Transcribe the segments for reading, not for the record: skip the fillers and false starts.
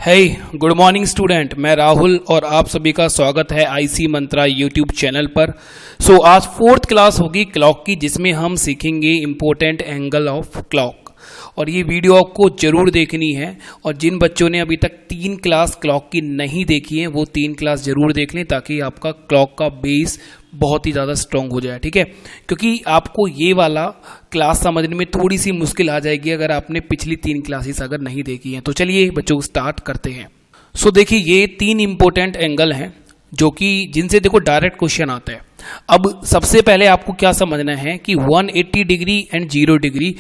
Good morning student, मैं राहुल और आप सभी का स्वागत है आईसी मंत्रा यूट्यूब चैनल पर। आज फोर्थ क्लास होगी क्लॉक की, जिसमें हम सीखेंगे इम्पोर्टेंट एंगल ऑफ क्लॉक। और ये वीडियो आपको जरूर देखनी है, और जिन बच्चों ने अभी तक 3 क्लास क्लॉक की नहीं देखी है वो 3 क्लास जरूर देख लें, ताकि आपका क्लॉक का बेस बहुत ही ज़्यादा स्ट्रॉन्ग हो जाए। ठीक है, क्योंकि आपको ये वाला क्लास समझने में थोड़ी सी मुश्किल आ जाएगी अगर आपने पिछली 3 क्लासेस अगर नहीं देखी हैं। तो चलिए बच्चों स्टार्ट करते हैं। देखिए, ये 3 इंपॉर्टेंट एंगल हैं जो कि जिनसे देखो डायरेक्ट क्वेश्चन आता है। अब सबसे पहले आपको क्या समझना है कि 180 degree and 0 degree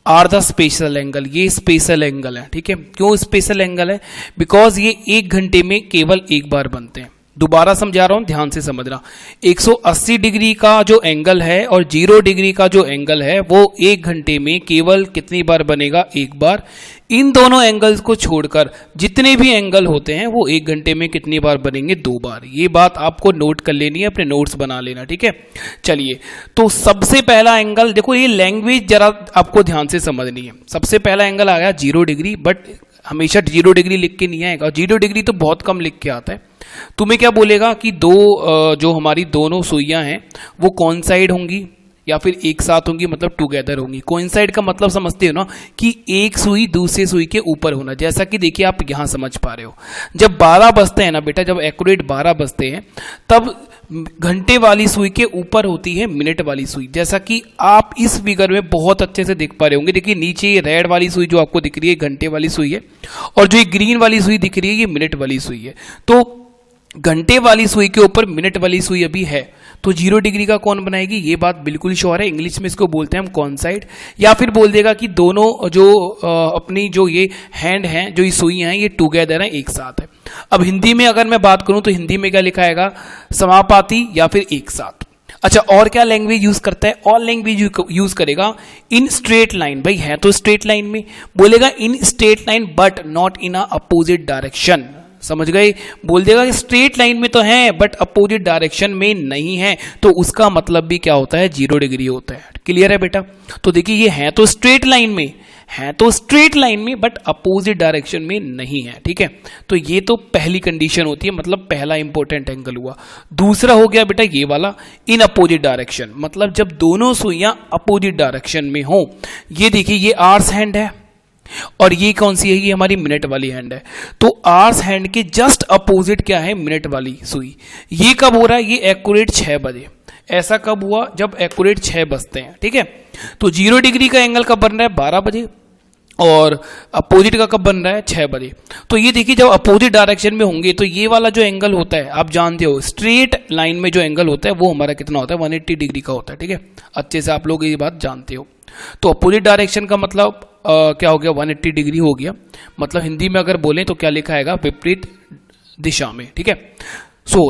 are the special angle. ये स्पेशल एंगल है। ठीक है, क्यों स्पेशल एंगल है? बिकॉज ये 1 घंटे में केवल एक बार बनते हैं। दोबारा समझा रहा हूं, ध्यान से समझना। 180 डिग्री का जो एंगल है और 0 डिग्री का जो एंगल है वो 1 घंटे में केवल कितनी बार बनेगा? एक बार। इन दोनों एंगल्स को छोड़कर जितने भी एंगल होते हैं वो 1 घंटे में कितनी बार बनेंगे? 2 बार। ये बात आपको नोट कर लेनी है, अपने नोट्स बना लेना। ठीक है, चलिए तो सबसे पहला एंगल देखो, ये लैंग्वेज जरा आपको ध्यान से समझनी है। सबसे पहला एंगल आ गया 0 डिग्री, बट हमेशा 0 डिग्री लिख के नहीं आएगा। 0 डिग्री तो बहुत कम लिख के आता है। तुम्हें क्या बोलेगा कि जो हमारी दोनों सुइयां हैं वो कोइंसाइड होंगी या फिर एक साथ होंगी, मतलब टुगेदर होंगी। कोइंसाइड का मतलब समझते हो ना, कि एक सुई दूसरे सुई के ऊपर होना। जैसा कि देखिए आप यहां समझ पा रहे हो, जब 12 बजते हैं ना बेटा, जब एक्यूरेट 12 बजते हैं तब घंटे वाली सुई के ऊपर होती है मिनट वाली सुई। जैसा कि आप इस फिगर में बहुत अच्छे से देख पा रहे होंगे। देखिए नीचे ये रेड वाली सुई जो आपको दिख रही है घंटे वाली सुई है, और जो ये ग्रीन वाली सुई दिख रही है ये मिनट वाली सुई है। तो घंटे वाली सुई के ऊपर मिनट वाली सुई अभी है, तो 0 डिग्री का कौन बनाएगी? ये बात बिल्कुल श्योर है। इंग्लिश में इसको बोलते हैं हम कोइंसाइड, या फिर बोल देगा कि दोनों जो अपनी जो ये हैंड हैं, जो ये सुई हैं, ये टुगेदर हैं, एक साथ है। अब हिंदी में अगर मैं बात करूं तो हिंदी में क्या लिखा आएगा? समापाती या फिर एक साथ। अच्छा, और क्या लैंग्वेज यूज करता है? और लैंग्वेज यूज करेगा इन स्ट्रेट लाइन। भाई है तो स्ट्रेट लाइन में, बोलेगा इन straight line but not in a opposite direction. समझ गए? बोल देगा कि स्ट्रेट लाइन में तो है बट अपोजिट डायरेक्शन में नहीं है, तो उसका मतलब भी क्या होता है? 0 डिग्री होता है। क्लियर है बेटा? तो देखिए ये है तो स्ट्रेट लाइन में, है तो स्ट्रेट लाइन में बट अपोजिट डायरेक्शन में नहीं है। ठीक है, तो ये तो पहली कंडीशन होती है, मतलब पहला इंपॉर्टेंट एंगल हुआ। दूसरा हो गया बेटा ये वाला इन अपोजिट डायरेक्शन, मतलब जब दोनों सुइयां अपोजिट डायरेक्शन में हो। ये देखिए ये आर्स हैंड है और ये कौन सी है? ये हमारी मिनट वाली हैंड है। तो आर्स हैंड के जस्ट अपोजिट क्या है? मिनट वाली सुई। ये कब हो रहा है? ये एक्यूरेट 6 बजे। ऐसा कब हुआ? जब एक्यूरेट 6 बजते हैं। ठीक है, तो 0 डिग्री का एंगल कब बन रहा है? 12 बजे, और अपोजिट का कब बन रहा है? 6 बजे। तो ये देखिए जब अपोजिट डायरेक्शन में होंगे तो ये वाला जो एंगल होता है, आप जानते हो स्ट्रेट लाइन में जो एंगल होता है वो हमारा कितना होता है? 180 डिग्री का होता है। ठीक है, अच्छे से आप लोग ये बात जानते हो। तो अपोजिट डायरेक्शन का मतलब क्या हो गया? 180 डिग्री हो गया। मतलब हिंदी में अगर बोलें तो क्या लिखा आएगा? विपरीत दिशा में। ठीक है,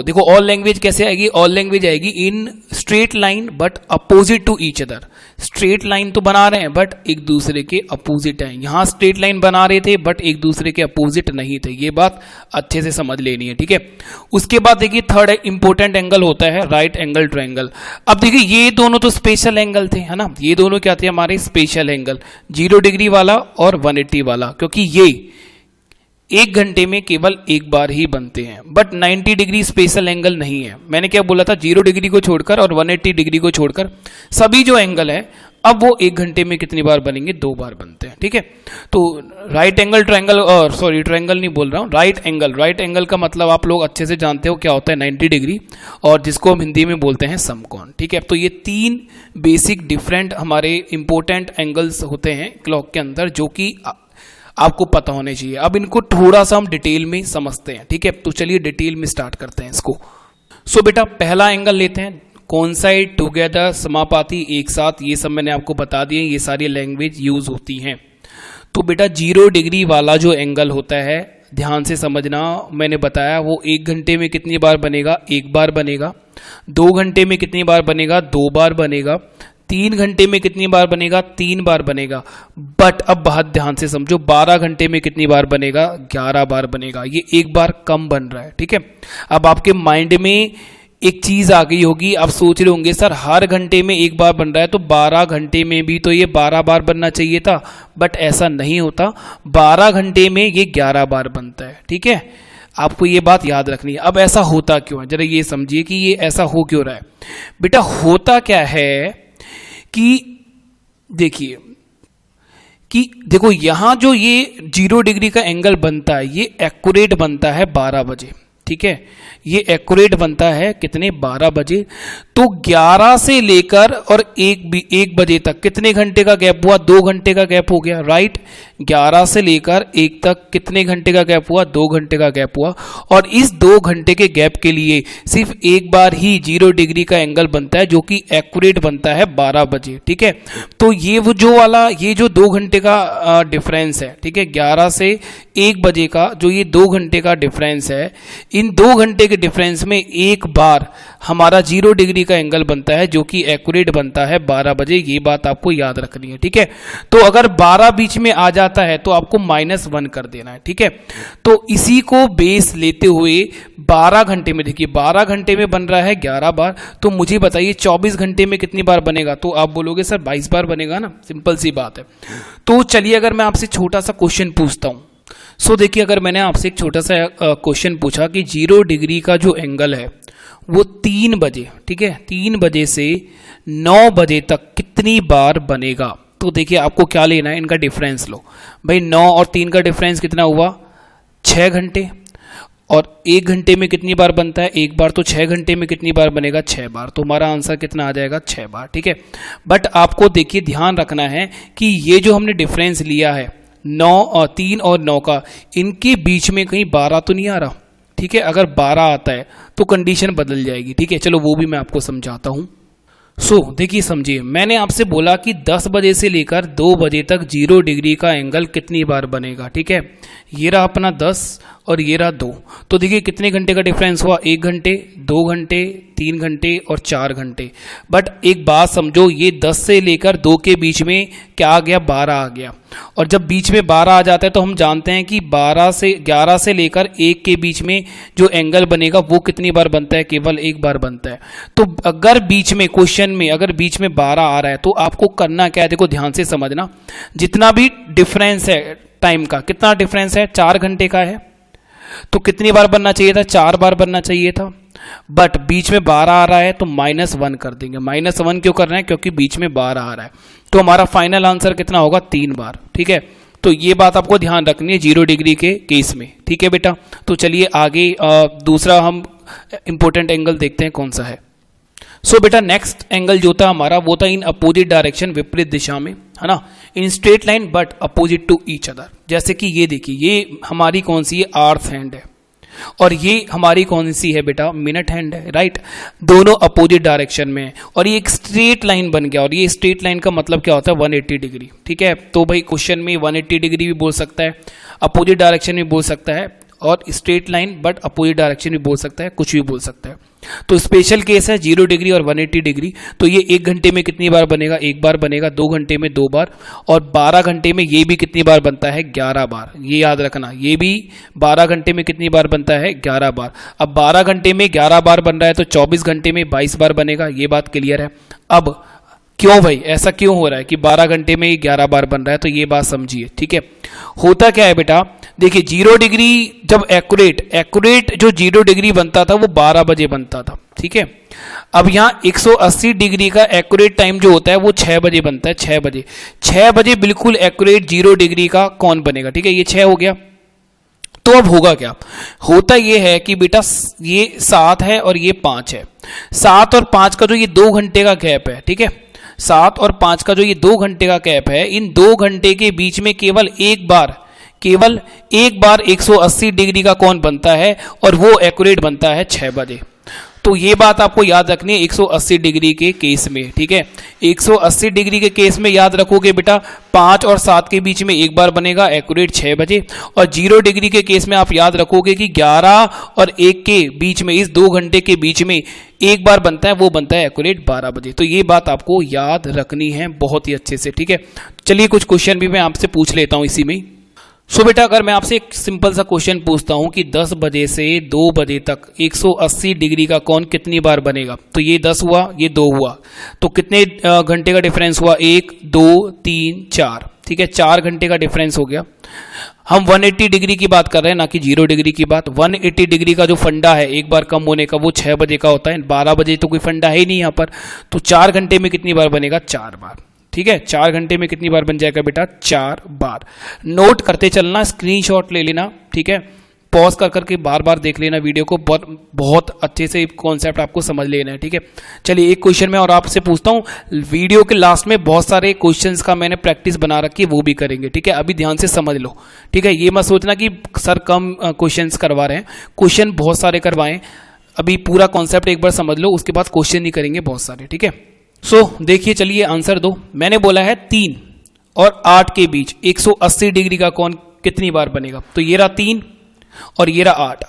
देखो ऑल लैंग्वेज कैसे आएगी? ऑल लैंग्वेज आएगी in straight line but opposite to each other. Straight line तो बना रहे हैं बट एक दूसरे के अपोजिट है। यहां स्ट्रेट लाइन बना रहे थे बट एक दूसरे के अपोजिट नहीं थे। ये बात अच्छे से समझ लेनी है। ठीक है, उसके बाद देखिए थर्ड इंपॉर्टेंट एंगल होता है राइट एंगल ट्रायंगल। अब देखिए ये दोनों तो स्पेशल एंगल थे, है ना? ये दोनों क्या थे? हमारे स्पेशल एंगल, 0 डिग्री वाला और 180 वाला, क्योंकि ये 1 घंटे में केवल एक बार ही बनते हैं। बट 90 डिग्री स्पेशल एंगल नहीं है। मैंने क्या बोला था? 0 डिग्री को छोड़कर और 180 डिग्री को छोड़कर सभी जो एंगल है अब वो 1 घंटे में कितनी बार बनेंगे? 2 बार बनते हैं। ठीक है, तो राइट एंगल ट्रायंगल, और सॉरी ट्रायंगल नहीं बोल रहा हूँ, राइट एंगल। राइट एंगल का मतलब आप लोग अच्छे से जानते हो क्या होता है? 90 डिग्री, और जिसको हम हिंदी में बोलते हैं समकोण। ठीक है, तो ये 3 बेसिक डिफरेंट हमारे इंपॉर्टेंट एंगल्स होते हैं क्लॉक के अंदर, जो कि आपको पता होने चाहिए। अब इनको थोड़ा सा हम डिटेल में समझते हैं। ठीक है, तो चलिए डिटेल में स्टार्ट करते हैं इसको। बेटा पहला एंगल लेते हैं, कोइंसाइड, टुगेदर, समापाती, एक साथ। ये सब मैंने आपको बता दिए, ये सारी लैंग्वेज यूज होती हैं। तो बेटा 0 डिग्री वाला जो एंगल होता है, ध्यान से समझना, मैंने बताया वो 1 घंटे में कितनी बार बनेगा? एक बार बनेगा। 2 घंटे में कितनी बार बनेगा? 2 बार बनेगा। 3 घंटे में कितनी बार बनेगा? 3 बार बनेगा। बट अब बहुत ध्यान से समझो, 12 घंटे में कितनी बार बनेगा? 11 बार बनेगा। ये एक बार कम बन रहा है। ठीक है, अब आपके माइंड में एक चीज आ गई होगी, आप सोच रहे होंगे सर हर घंटे में एक बार बन रहा है तो 12 घंटे में भी तो ये 12 बार बनना चाहिए था, बट ऐसा नहीं होता। 12 घंटे में ये 11 बार बनता है, ठीक है, आपको ये बात याद रखनी है। अब ऐसा होता क्यों है, जरा ये समझिए कि ये ऐसा हो क्यों रहा है। बेटा होता क्या है कि देखिए कि देखो यहां जो ये 0 डिग्री का एंगल बनता है ये एक्यूरेट बनता है 12 बजे, ठीक है, ये एक्यूरेट बनता है कितने 12 बजे। तो 11 से लेकर और 1 बजे तक कितने घंटे का गैप हुआ, 2 घंटे का गैप हो गया, राइट। 11 से लेकर 1 तक कितने घंटे का गैप हुआ, 2 घंटे का गैप हुआ। और इस 2 घंटे के गैप के लिए सिर्फ एक बार ही 0 डिग्री का एंगल बनता है जो कि एक्यूरेट बनता है 12 बजे, ठीक है। तो ये वो जो वाला ये जो 2 घंटे का डिफरेंस है, ठीक है, 11 से 1 बजे का जो ये 2 घंटे का डिफरेंस है, इन 2 घंटे के डिफरेंस में एक बार हमारा 0 डिग्री का एंगल बनता है जो कि एक्यूरेट बनता है 12 बजे। ये बात आपको याद रखनी है, ठीक है। तो अगर 12 बीच में आ जाता है तो आपको -1 कर देना है, ठीक है। तो इसी को बेस लेते हुए 12 घंटे में देखिए 12 घंटे में बन रहा है 11 बार, तो मुझे बताइए 24 घंटे में कितनी बार बनेगा। तो आप बोलोगे सर 22 बार बनेगा ना, सिंपल सी बात है। तो चलिए अगर मैं आपसे छोटा सा क्वेश्चन पूछता हूं, सो देखिए अगर मैंने आपसे एक छोटा सा क्वेश्चन पूछा कि 0 डिग्री का जो एंगल है वो 3 बजे, ठीक है, 3 बजे से 9 बजे तक कितनी बार बनेगा। तो देखिए आपको क्या लेना है, इनका डिफरेंस लो भाई। 9 और 3 का डिफरेंस कितना हुआ, 6 घंटे। और 1 घंटे में कितनी बार बनता है, एक बार। तो 6 घंटे में कितनी बार बनेगा, 6 बार। तो हमारा आंसर कितना आ जाएगा, 6 बार, ठीक है। बट आपको देखिए ध्यान रखना है कि ये जो हमने डिफरेंस लिया है 9 और 3 और 9 का, इनके बीच में कहीं 12 तो नहीं आ रहा, ठीक है। अगर 12 आता है तो कंडीशन बदल जाएगी, ठीक है। चलो वो भी मैं आपको समझाता हूं। देखिए समझिए, मैंने आपसे बोला कि 10 बजे से लेकर 2 बजे तक 0 डिग्री का एंगल कितनी बार बनेगा, ठीक है। ये रहा अपना 10 और ये रहा 2। तो देखिए कितने घंटे का डिफरेंस हुआ, 1 घंटे, 2 घंटे, 3 घंटे और 4 घंटे। बट एक बात समझो, ये 10 से लेकर 2 के बीच में क्या आ गया, 12 आ गया। और जब बीच में 12 आ जाता है तो हम जानते हैं कि 11 से लेकर 1 के बीच में जो एंगल बनेगा वो कितनी बार बनता है, केवल 1 बार बनता है। तो अगर बीच में क्वेश्चन में अगर बीच में 12 आ रहा है तो आपको करना क्या है, देखो ध्यान से समझना। जितना भी डिफरेंस है टाइम का, कितना डिफरेंस है, 4 घंटे का है, तो कितनी बार बनना चाहिए था, 4 बार बनना चाहिए था। बट बीच में 12 आ रहा है तो -1 कर देंगे। -1 क्यों कर रहे हैं, क्योंकि बीच में 12 आ रहा है। तो हमारा फाइनल आंसर कितना होगा, 3 बार, ठीक है। तो ये बात आपको ध्यान रखनी है 0 डिग्री के केस में, ठीक है बेटा। तो चलिए आगे दूसरा हम इंपॉर्टेंट एंगल देखते हैं कौन सा है। बेटा नेक्स्ट एंगल जो था हमारा वो था इन अपोजिट डायरेक्शन, विपरीत दिशा में, है ना, in straight line but opposite to each other. जैसे कि ये देखिए, ये हमारी कौन सी है, अर्थ हैंड है, और ये हमारी कौन सी है बेटा, मिनट हैंड है, राइट। दोनों अपोजिट डायरेक्शन में है और ये एक स्ट्रेट लाइन बन गया। और ये स्ट्रेट लाइन का मतलब क्या होता है, 180 डिग्री, ठीक है। तो भाई क्वेश्चन में 180 डिग्री भी बोल सकता है, अपोजिट डायरेक्शन भी बोल सकता है, और straight line but opposite direction भी बोल सकता है, कुछ भी बोल सकता है। तो स्पेशल केस है 0 डिग्री और 180 डिग्री। तो ये 1 घंटे में कितनी बार बनेगा, 1 बार बनेगा, 2 घंटे में 2 बार, और 12 घंटे में ये भी कितनी बार बनता है, 11 बार। ये याद रखना, ये भी 12 घंटे में कितनी बार बनता है, 11 बार। अब 12 घंटे में 11 बार बन रहा है तो 24 घंटे में 22 बार बनेगा। ये बात क्लियर है। अब क्यों भाई ऐसा क्यों हो रहा है कि 12 घंटे में ही 11 बार बन रहा है, तो ये बात समझिए, ठीक है। होता क्या है बेटा, देखिए 0 डिग्री जब एक्यूरेट जो 0 डिग्री बनता था वो 12 बजे बनता था, ठीक है। अब यहाँ 180 डिग्री का एक्यूरेट टाइम जो होता है वो 6 बजे बनता है, 6 बजे बिल्कुल एक्यूरेट 0 डिग्री का कौन बनेगा, ठीक है। ये 6 हो गया। तो अब होगा क्या, होता ये है कि बेटा ये 7 है और ये 5 है। 7 और 5 का जो ये 2 घंटे का गैप है, ठीक है, 7 और 5 का जो ये 2 घंटे का गैप है, इन 2 घंटे के बीच में केवल एक बार 180 डिग्री का कोण बनता है और वो एक्यूरेट बनता है 6 बजे। तो ये बात आपको याद रखनी है 180 डिग्री के केस में, ठीक है। 180 डिग्री के केस में याद रखोगे बेटा 5 और 7 के बीच में एक बार बनेगा एक्यूरेट 6 बजे, और 0 डिग्री के केस में आप याद रखोगे कि 11 और 1 के बीच में, इस 2 घंटे के बीच में एक बार बनता है, वो बनता है एक्यूरेट 12 बजे। तो ये बात आपको याद रखनी है बहुत ही अच्छे से, ठीक है। चलिए कुछ क्वेश्चन भी मैं आपसे पूछ लेता हूं इसी में। सो बेटा अगर मैं आपसे एक सिंपल सा क्वेश्चन पूछता हूं कि 10 बजे से 2 बजे तक 180 डिग्री का कोण कितनी बार बनेगा, तो ये 10 हुआ, ये 2 हुआ, तो कितने घंटे का डिफरेंस हुआ, 1 2 3 4, ठीक है, 4 घंटे का डिफरेंस हो गया। हम 180 डिग्री की बात कर रहे हैं ना कि 0 डिग्री की बात। 180 डिग्री का जो फंडा है एक बार कम होने का वो 6 बजे का होता है, 12 बजे तो कोई फंडा है ही नहीं यहाँ पर, तो 4 घंटे में कितनी बार बनेगा, 4 बार, ठीक है। 4 घंटे में कितनी बार बन जाएगा बेटा, 4 बार। नोट करते चलना, स्क्रीनशॉट ले लेना, ठीक है, पॉज कर करके बार बार देख लेना वीडियो को, बहुत अच्छे से कॉन्सेप्ट आपको समझ लेना है, ठीक है। चलिए एक क्वेश्चन मैं और आपसे पूछता हूँ, वीडियो के लास्ट में बहुत सारे क्वेश्चंस का मैंने प्रैक्टिस बना रखी है, वो भी करेंगे, ठीक है। अभी ध्यान से समझ लो, ठीक है, ये मत सोचना कि सर कम क्वेश्चंस करवा रहे हैं, क्वेश्चन बहुत सारे करवाएं। अभी पूरा कॉन्सेप्ट एक बार समझ लो, उसके बाद क्वेश्चन ही करेंगे बहुत सारे, ठीक है। सो देखिए, चलिए आंसर दो। मैंने बोला है 3 और 8 के बीच 180 डिग्री का कोण कितनी बार बनेगा, तो ये रहा 3 और ये रहा 8,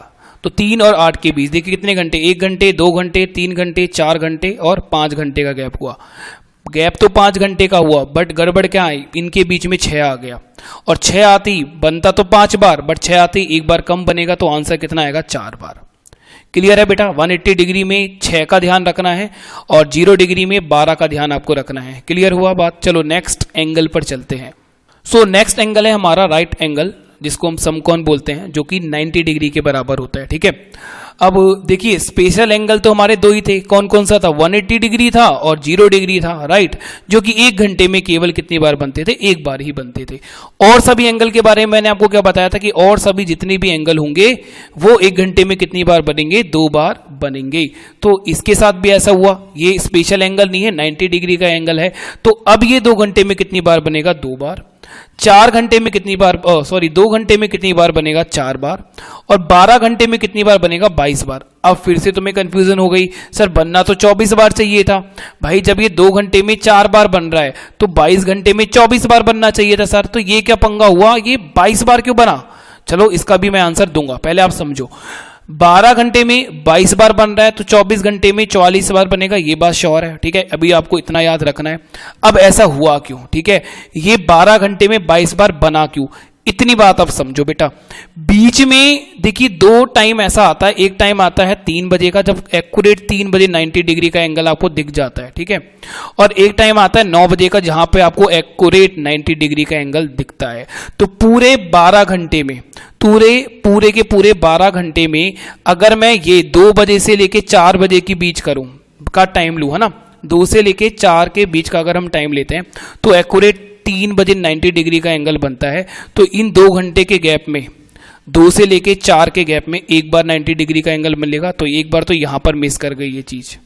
तो 3 और 8 के बीच देखिए कितने घंटे, 1 घंटे, 2 घंटे, 3 घंटे, 4 घंटे और 5 घंटे का गैप हुआ। गैप तो 5 घंटे का हुआ, बट गड़बड़ क्या आई, इनके बीच में 6 आ गया, और 6 आती बनता तो 5 बार, बट 6 आती एक बार कम बनेगा, तो आंसर कितना आएगा, 4 बार। क्लियर है बेटा। 180 डिग्री में 6 का ध्यान रखना है और 0 डिग्री में 12 का ध्यान आपको रखना है। क्लियर हुआ बात। चलो नेक्स्ट एंगल पर चलते हैं। सो नेक्स्ट एंगल है हमारा राइट एंगल, जिसको हम समकोण बोलते हैं, जो कि 90 डिग्री के बराबर होता है, ठीक है। अब देखिए स्पेशल एंगल तो हमारे 2 ही थे, कौन कौन सा था, 180 डिग्री था और 0 डिग्री था, राइट, जो कि 1 घंटे में केवल कितनी बार बनते थे, एक बार ही बनते थे। और सभी एंगल के बारे में मैंने आपको क्या बताया था कि और सभी जितने भी एंगल होंगे वो 1 घंटे में कितनी बार बनेंगे, 2 बार बनेंगे। तो इसके साथ भी ऐसा हुआ, ये स्पेशल एंगल नहीं है, 90 डिग्री का एंगल है, तो अब ये 2 घंटे में कितनी बार बनेगा, 2 बार। 4 घंटे में कितनी बार, 2 घंटे में कितनी बार बनेगा, 4 बार, और 12 घंटे में कितनी बार बनेगा, 22 बार। अब फिर से तुम्हें कंफ्यूजन हो गई, सर बनना तो 24 बार चाहिए था भाई, जब ये 2 घंटे में 4 बार बन रहा है तो 22 घंटे में 24 बार बनना चाहिए था सर, तो ये क्या पंगा हुआ, ये 22 बार क्यों बना। चलो इसका भी मैं आंसर दूंगा, पहले आप समझो। 12 घंटे में 22 बार बन रहा है तो 24 घंटे में 44 बार बनेगा, ये बात श्योर है, ठीक है। अभी आपको इतना याद रखना है। अब ऐसा हुआ क्यों, ठीक है, ये 12 घंटे में 22 बार बना क्यों, इतनी बात आप समझो बेटा। बीच में देखिए 2 टाइम ऐसा आता है, एक टाइम आता है 3 बजे का, जब एक्यूरेट 3 बजे 90 डिग्री का एंगल आपको दिख जाता है, ठीक है, और एक टाइम आता है 9 बजे का, जहां पे आपको एक्यूरेट 90 डिग्री का एंगल दिखता है। तो पूरे 12 घंटे में, पूरे के पूरे 12 घंटे में अगर मैं ये 2 बजे से लेके 4 बजे के बीच करूं का टाइम लूं, है ना, 2 से लेके 4 के बीच का अगर हम टाइम लेते हैं तो एक्यूरेट 3 बजे 90 डिग्री का एंगल बनता है। तो इन 2 घंटे के गैप में, 2 से लेके 4 के गैप में एक बार 90 डिग्री का एंगल मिलेगा, तो एक बार तो यहां पर मिस कर गई ये चीज,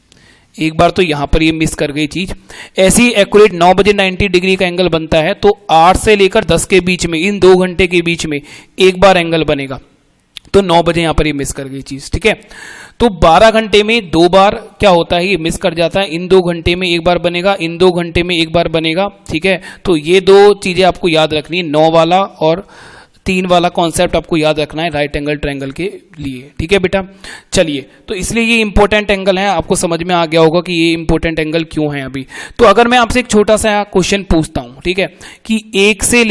एक बार तो यहां पर ये मिस कर गई चीज। ऐसे ही एक्यूरेट 9 बजे 90 डिग्री का एंगल बनता है, तो 8 से लेकर 10 के बीच में, इन 2 घंटे के बीच में एक बार एंगल बनेगा, तो 9 बजे यहां पर ये मिस कर गई चीज, ठीक है। तो 12 घंटे में 2 बार क्या होता है, ये मिस कर जाता है, इन 2 घंटे में एक बार बनेगा, इन 2 घंटे में एक बार बनेगा, ठीक है। तो ये 2 चीजें आपको याद रखनी है, 9 वाला और 3 वाला कॉन्सेप्ट आपको याद रखना है राइट एंगल ट्रायंगल के लिए, ठीक है बेटा। चलिए, तो इसलिए ये इंपॉर्टेंट एंगल है, आपको समझ में आ गया होगा कि ये इंपॉर्टेंट एंगल क्यों है अभी। तो अगर मैं आपसे एक छोटा सा क्वेश्चन पूछता हूं, ठीक है, कि 1 से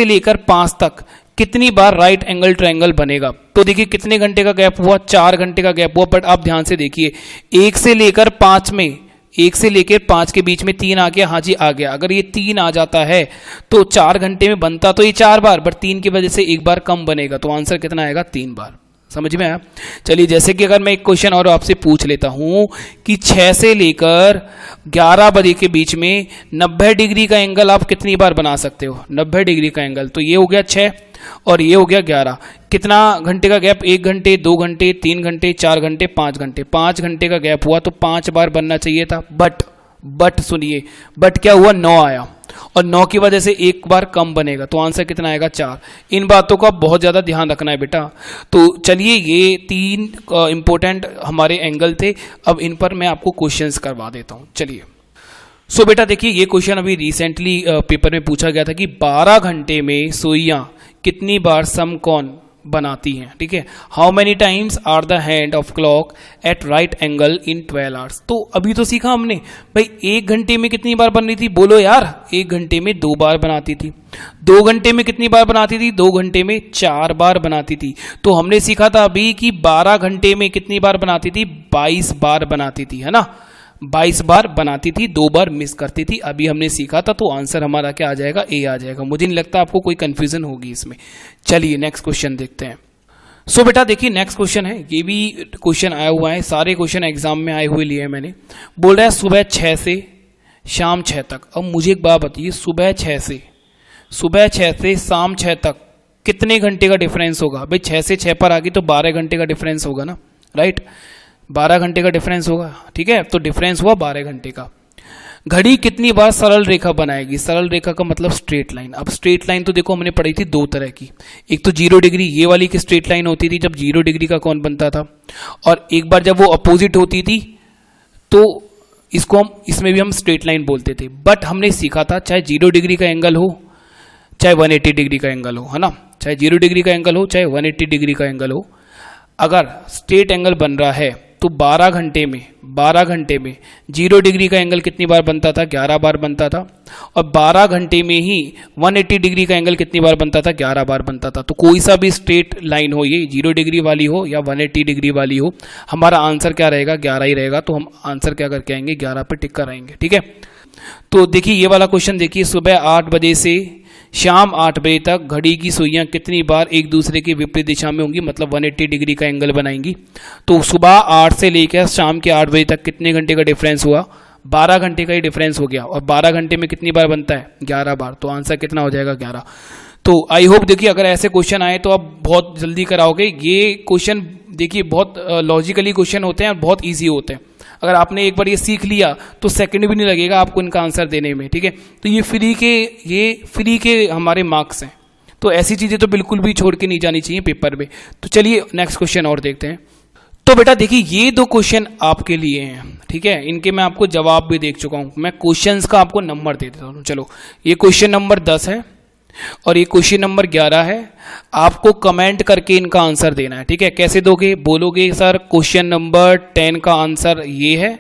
लेकर 5 तक कितनी बार राइट एंगल ट्रायंगल बनेगा, तो देखिए कितने घंटे का गैप हुआ, 4 घंटे का गैप हुआ, बट आप ध्यान से देखिए 1 से लेकर 5 में, 1 से लेकर 5 के बीच में 3 आ गया, हाँ जी आ गया। अगर ये 3 आ जाता है तो 4 घंटे में बनता तो ये 4 बार, बट 3 की वजह से एक बार कम बनेगा, तो आंसर कितना आएगा, 3 बार। समझ में आया। चलिए, जैसे कि अगर मैं एक क्वेश्चन और आपसे पूछ लेता हूं कि 6 से लेकर 11 बजे के बीच में 90 डिग्री का एंगल आप कितनी बार बना सकते हो, 90 डिग्री का एंगल, तो ये हो गया 6 और ये हो गया 11, कितना घंटे का गैप, 1 घंटे, 2 घंटे, 3 घंटे, 4 घंटे, 5 घंटे, 5 घंटे का गैप हुआ, तो 5 बार बनना चाहिए था, बट सुनिए, बट क्या हुआ, 9 आया, और 9 की वजह से एक बार कम बनेगा, तो आंसर कितना आएगा, 4। इन बातों का बहुत ज्यादा ध्यान रखना है बेटा। तो चलिए, ये 3 इंपॉर्टेंट हमारे एंगल थे, अब इन पर मैं आपको क्वेश्चंस करवा देता हूं। चलिए, सो बेटा देखिए, ये क्वेश्चन अभी रिसेंटली पेपर में पूछा गया था कि 12 घंटे में सुइयां कितनी बार समकोण बनाती हैं, ठीक है। How many times are the hand of clock at right angle in 12 hours. तो अभी तो सीखा हमने भाई 1 घंटे में कितनी बार बन रही थी, बोलो यार। 1 घंटे में 2 बार बनाती थी। 2 घंटे में कितनी बार बनाती थी, 2 घंटे में 4 बार बनाती थी। तो हमने सीखा था अभी कि 12 घंटे में कितनी बार बनाती थी, 22 बार बनाती थी, है ना। 22 बार बनाती थी, 2 बार मिस करती थी। अभी हमने सीखा था, तो आंसर हमारा क्या आ जाएगा, ए आ जाएगा। मुझे नहीं लगता आपको कोई कंफ्यूजन होगी इसमें। चलिए नेक्स्ट क्वेश्चन देखते हैं। सो बेटा देखिए नेक्स्ट क्वेश्चन है, ये भी क्वेश्चन आया हुआ है, सारे क्वेश्चन एग्जाम में आए हुए लिए हैं मैंने। बोल रहा है सुबह 6 से शाम 6 तक। अब मुझे एक बात बताइए, सुबह 6 से शाम 6 तक कितने घंटे का डिफरेंस होगा। भाई 6 से 6 पर आ गई तो 12 घंटे का डिफरेंस होगा ना, राइट। 12 घंटे का डिफरेंस होगा, ठीक है। तो डिफरेंस हुआ 12 घंटे का। घड़ी कितनी बार सरल रेखा बनाएगी। सरल रेखा का मतलब स्ट्रेट लाइन। अब स्ट्रेट लाइन तो देखो हमने पढ़ी थी 2 तरह की, एक तो 0 डिग्री ये वाली की स्ट्रेट लाइन होती थी जब 0 डिग्री का कोण बनता था, और एक बार जब वो अपोजिट होती थी तो इसको हम इसमें भी हम स्ट्रेट लाइन बोलते थे। बट हमने सीखा था चाहे 0 डिग्री का एंगल हो चाहे 180 डिग्री का एंगल हो, है ना। चाहे 0 डिग्री का एंगल हो चाहे 180 डिग्री का एंगल हो, अगर स्ट्रेट एंगल बन रहा है तो 12 घंटे में 0 डिग्री का एंगल कितनी बार बनता था, 11 बार बनता था। और 12 घंटे में ही 180 डिग्री का एंगल कितनी बार बनता था, 11 बार बनता था। तो कोई सा भी स्ट्रेट लाइन हो, ये 0 डिग्री वाली हो या 180 डिग्री वाली हो, हमारा आंसर क्या रहेगा, 11 ही रहेगा। तो हम आंसर क्या करके आएंगे, 11 पे टिक कर आएंगे, ठीक है। तो देखिए ये वाला क्वेश्चन देखिए, सुबह 8 बजे से शाम 8 बजे तक घड़ी की सुइयां कितनी बार एक दूसरे के विपरीत दिशा में होंगी, मतलब 180 डिग्री का एंगल बनाएंगी। तो सुबह 8 से लेकर शाम के 8 बजे तक कितने घंटे का डिफरेंस हुआ, 12 घंटे का ही डिफरेंस हो गया। और 12 घंटे में कितनी बार बनता है, 11 बार। तो आंसर कितना हो जाएगा, 11। तो आई होप देखिए अगर ऐसे क्वेश्चन आए तो आप बहुत जल्दी कराओगे। ये क्वेश्चन देखिए बहुत लॉजिकली क्वेश्चन होते हैं और बहुत ईजी होते हैं। अगर आपने एक बार ये सीख लिया तो सेकंड भी नहीं लगेगा आपको इनका आंसर देने में, ठीक है। तो ये फ्री के हमारे मार्क्स हैं, तो ऐसी चीज़ें तो बिल्कुल भी छोड़ के नहीं जानी चाहिए पेपर में। तो चलिए नेक्स्ट क्वेश्चन और देखते हैं। तो बेटा देखिए ये 2 क्वेश्चन आपके लिए हैं, ठीक है। इनके मैं आपको जवाब भी देख चुका हूँ, मैं क्वेश्चंस का आपको नंबर दे देता हूँ। चलो ये क्वेश्चन नंबर 10 है और ये क्वेश्चन नंबर 11 है। आपको कमेंट करके इनका आंसर देना है, ठीक है। कैसे दोगे, बोलोगे सर क्वेश्चन नंबर 10 का आंसर ये है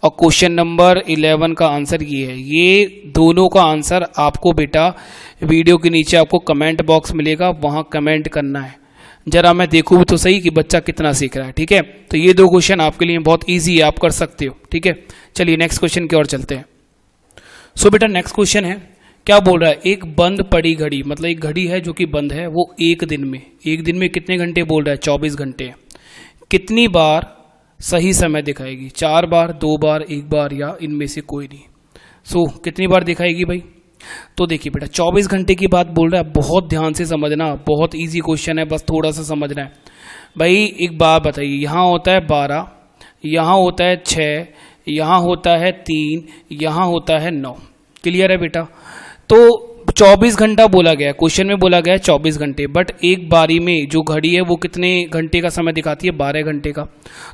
और क्वेश्चन नंबर 11 का आंसर ये है। ये दोनों का आंसर आपको बेटा वीडियो के नीचे आपको कमेंट बॉक्स मिलेगा, वहां कमेंट करना है। जरा मैं देखूँ भी तो सही कि बच्चा कितना सीख रहा है, ठीक है। तो ये 2 क्वेश्चन आपके लिए बहुत ईजी है, आप कर सकते हो, ठीक है। चलिए नेक्स्ट क्वेश्चन की ओर चलते हैं। सो बेटा नेक्स्ट क्वेश्चन है, क्या बोल रहा है, एक बंद पड़ी घड़ी, मतलब एक घड़ी है जो कि बंद है, वो एक दिन में कितने घंटे बोल रहा है, 24 घंटे। कितनी बार सही समय दिखाएगी, 4 बार, 2 बार, 1 बार या इनमें से कोई नहीं। सो कितनी बार दिखाएगी भाई। तो देखिए बेटा 24 घंटे की बात बोल रहा है, बहुत ध्यान से समझना, बहुत इजी क्वेश्चन है, बस थोड़ा सा समझना है भाई। एक बात बताइए, यहाँ होता है 12, यहाँ होता है 6, यहाँ होता है 3, यहाँ होता है 9। क्लियर है बेटा। तो 24 घंटा बोला गया, क्वेश्चन में बोला गया है 24 घंटे, बट एक बारी में जो घड़ी है वो कितने घंटे का समय दिखाती है, 12 घंटे का।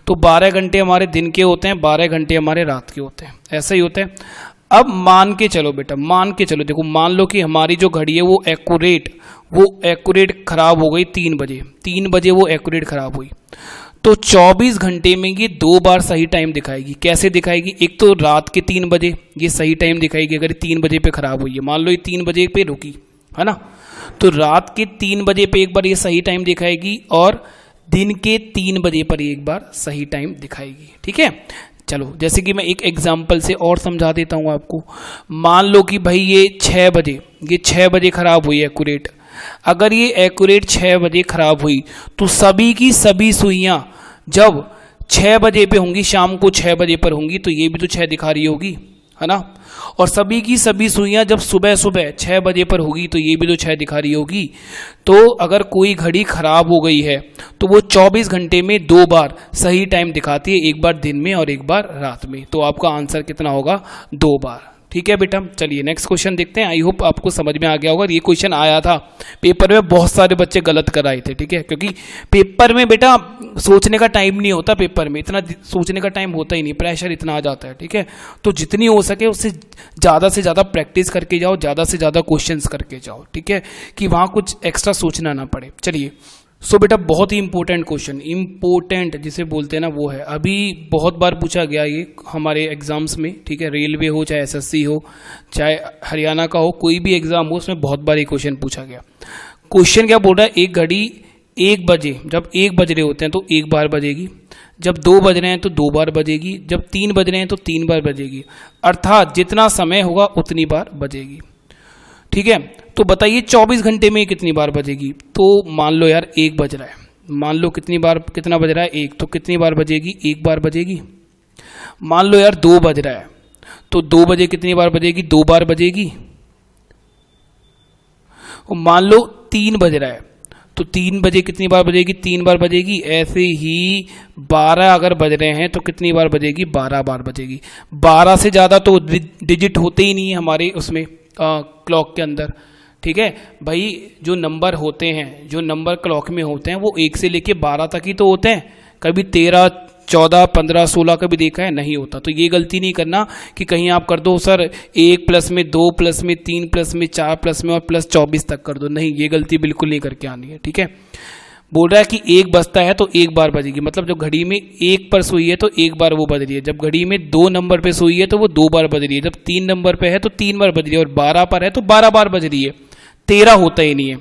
तो 12 घंटे हमारे दिन के होते हैं, 12 घंटे हमारे रात के होते हैं, ऐसा ही होता है। अब मान के चलो बेटा, मान के चलो, देखो मान लो कि हमारी जो घड़ी है वो एक्यूरेट खराब हो गई 3 बजे वो एक्यूरेट खराब हुई। तो 24 घंटे में ये 2 बार सही टाइम दिखाएगी। कैसे दिखाएगी, एक तो रात के 3 बजे ये सही टाइम दिखाएगी, अगर 3 बजे पे खराब हुई है, मान लो ये 3 बजे पे रुकी है ना, तो रात के 3 बजे पे एक बार ये सही टाइम दिखाएगी और दिन के 3 बजे पर एक बार सही टाइम दिखाएगी, ठीक है। चलो जैसे कि मैं एक एग्जाम्पल से और समझा देता हूँ आपको। मान लो कि भाई ये 6 बजे खराब हुई एक्यूरेट। अगर ये एक्यूरेट 6 बजे खराब हुई तो सभी की सभी सुइयां जब 6 बजे पे होंगी, शाम को 6 बजे पर होंगी, तो ये भी तो 6 दिखा रही होगी, है ना। और सभी की सभी सुइयां जब सुबह 6 बजे पर होगी तो ये भी तो 6 दिखा रही होगी। तो अगर कोई घड़ी खराब हो गई है तो वो 24 घंटे में 2 बार सही टाइम दिखाती है, एक बार दिन में और एक बार रात में। तो आपका आंसर कितना होगा, 2 बार, ठीक है बेटा। चलिए नेक्स्ट क्वेश्चन देखते हैं। आई होप आपको समझ में आ गया होगा। ये क्वेश्चन आया था पेपर में, बहुत सारे बच्चे गलत कर आए थे, ठीक है, क्योंकि पेपर में बेटा सोचने का टाइम नहीं होता, पेपर में इतना सोचने का टाइम होता ही नहीं, प्रेशर इतना आ जाता है, ठीक है। तो जितनी हो सके उससे से ज़्यादा प्रैक्टिस करके जाओ, ज़्यादा से ज़्यादा क्वेश्चंस करके जाओ, ठीक है, कि वहाँ कुछ एक्स्ट्रा सोचना ना पड़े। चलिए सो बेटा बहुत ही इंपॉर्टेंट क्वेश्चन, इंपॉर्टेंट जिसे बोलते हैं ना वो है, अभी बहुत बार पूछा गया ये हमारे एग्जाम्स में, ठीक है, रेलवे हो चाहे एसएससी हो चाहे हरियाणा का हो, कोई भी एग्जाम हो उसमें बहुत बार ये क्वेश्चन पूछा गया। क्वेश्चन क्या बोल रहा है, एक घड़ी 1 बजे, जब 1 बज रहे होते हैं तो 1 बार बजेगी, जब 2 बज रहे हैं तो 2 बार बजेगी, जब 3 बज रहे हैं तो 3 बार बजेगी, अर्थात जितना समय होगा उतनी बार बजेगी। ठीक है, तो बताइए 24 घंटे में कितनी बार बजेगी। तो मान लो यार 1 बज रहा है, मान लो कितना बज रहा है 1, तो कितनी बार बजेगी, 1 बार बजेगी। मान लो यार 2 बज रहा है, तो 2 बजे कितनी बार बजेगी, 2 बार बजेगी। और मान लो 3 बज रहा है, तो 3 बजे कितनी बार बजेगी, 3 बार बजेगी। ऐसे ही 12 अगर बज रहे हैं तो कितनी बार बजेगी, 12 बार बजेगी। 12 से ज़्यादा तो डिजिट होते ही नहीं है हमारे उसमें क्लॉक के अंदर। ठीक है भाई, जो नंबर होते हैं, जो नंबर क्लॉक में होते हैं वो 1 से लेके 12 तक ही तो होते हैं, कभी 13, 14, 15, 16 कभी देखा है, नहीं होता। तो ये गलती नहीं करना कि कहीं आप कर दो सर 1 प्लस में 2 प्लस में 3 प्लस में 4 प्लस में और प्लस 24 तक कर दो, नहीं, ये गलती बिल्कुल नहीं करके आनी है। ठीक है, बोल रहा है कि 1 बजता है तो 1 बार बजेगी, मतलब जब घड़ी में 1 पर सुई है तो 1 बार वो बज रही है, जब घड़ी में 2 नंबर पे सुई है तो वो 2 बार बज रही है, जब 3 नंबर पे है तो 3 बार बज रही है, और 12 पर है तो 12 बार बज रही है, 13 होता ही नहीं है।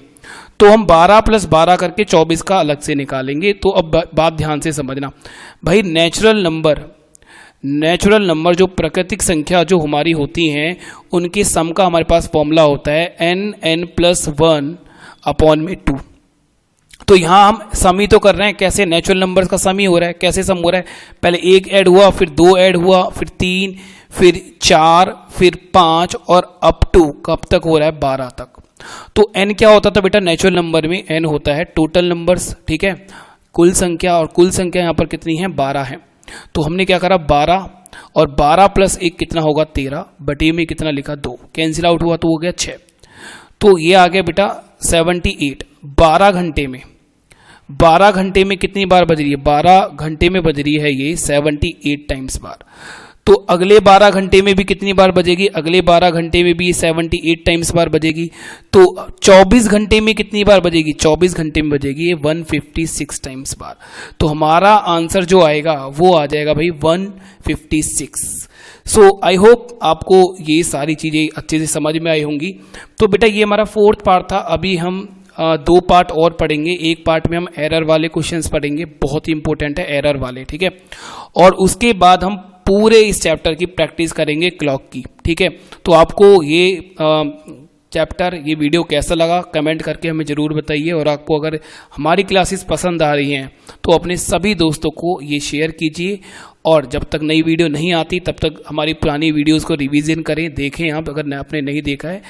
तो हम 12 + 12 करके 24 का अलग से निकालेंगे। तो अब बात ध्यान से समझना भाई, नेचुरल नंबर जो प्राकृतिक संख्या जो हमारी होती हैं उनके सम का हमारे पास फॉर्मूला होता है n + 1/2। तो यहाँ हम सम ही तो कर रहे हैं, कैसे, नेचुरल नंबर्स का सम ही हो रहा है। कैसे सम हो रहा है, पहले 1 ऐड हुआ, फिर 2 ऐड हुआ, फिर 3, फिर 4, फिर 5 और अप टू कब तक हो रहा है, 12 तक। तो n क्या होता था बेटा, नेचुरल नंबर में n होता है टोटल नंबर्स, ठीक है, कुल संख्या, और कुल संख्या यहाँ पर कितनी है, 12 है। तो हमने क्या करा, 12 और 12 + 1 कितना होगा, 13 बटे में कितना लिखा, 2, कैंसिल आउट हुआ तो हो गया 6। तो ये आ गया बेटा 78। 12 घंटे में कितनी बार बज रही है, 12 घंटे में बज रही है ये 78 टाइम्स बार। तो अगले 12 घंटे में भी कितनी बार बजेगी, अगले 12 घंटे में भी 78 टाइम्स बार बजेगी। तो 24 घंटे में कितनी बार बजेगी, 24 घंटे में बजेगी ये 156 टाइम्स बार। तो हमारा आंसर जो आएगा वो आ जाएगा भाई 156। सो आई होप आपको ये सारी चीज़ें अच्छे से समझ में आई होंगी। तो बेटा ये हमारा 4th पार्ट था। अभी हम 2 पार्ट और पढ़ेंगे। एक पार्ट में हम एरर वाले क्वेश्चंस पढ़ेंगे, बहुत ही इंपॉर्टेंट है एरर वाले, ठीक है, और उसके बाद हम पूरे इस चैप्टर की प्रैक्टिस करेंगे क्लॉक की। ठीक है, तो आपको ये चैप्टर, ये वीडियो कैसा लगा कमेंट करके हमें ज़रूर बताइए, और आपको अगर हमारी क्लासेस पसंद आ रही हैं तो अपने सभी दोस्तों को ये शेयर कीजिए, और जब तक नई वीडियो नहीं आती तब तक हमारी पुरानी वीडियोस को रिवीजन करें, देखें आप अगर आपने नहीं देखा है,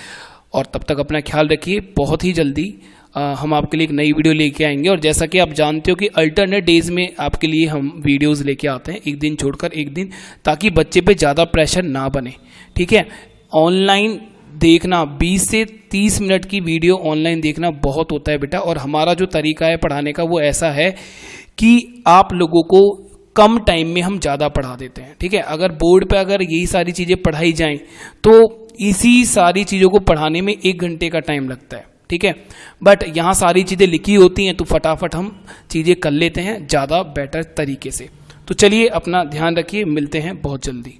और तब तक अपना ख्याल रखिए। बहुत ही जल्दी हम आपके लिए एक नई वीडियो लेके आएंगे, और जैसा कि आप जानते हो कि अल्टरनेट डेज में आपके लिए हम वीडियोस लेके आते हैं, एक दिन छोड़कर एक दिन, ताकि बच्चे पे ज़्यादा प्रेशर ना बने। ठीक है, ऑनलाइन देखना 20 से 30 मिनट की वीडियो ऑनलाइन देखना बहुत होता है बेटा, और हमारा जो तरीका है पढ़ाने का वो ऐसा है कि आप लोगों को कम टाइम में हम ज़्यादा पढ़ा देते हैं। ठीक है, अगर बोर्ड पे अगर यही सारी चीज़ें पढ़ाई जाएं तो इसी सारी चीज़ों को पढ़ाने में 1 घंटे का टाइम लगता है। ठीक है, बट यहाँ सारी चीज़ें लिखी होती हैं तो फटाफट हम चीज़ें कर लेते हैं ज़्यादा बेटर तरीके से। तो चलिए अपना ध्यान रखिए, मिलते हैं बहुत जल्दी।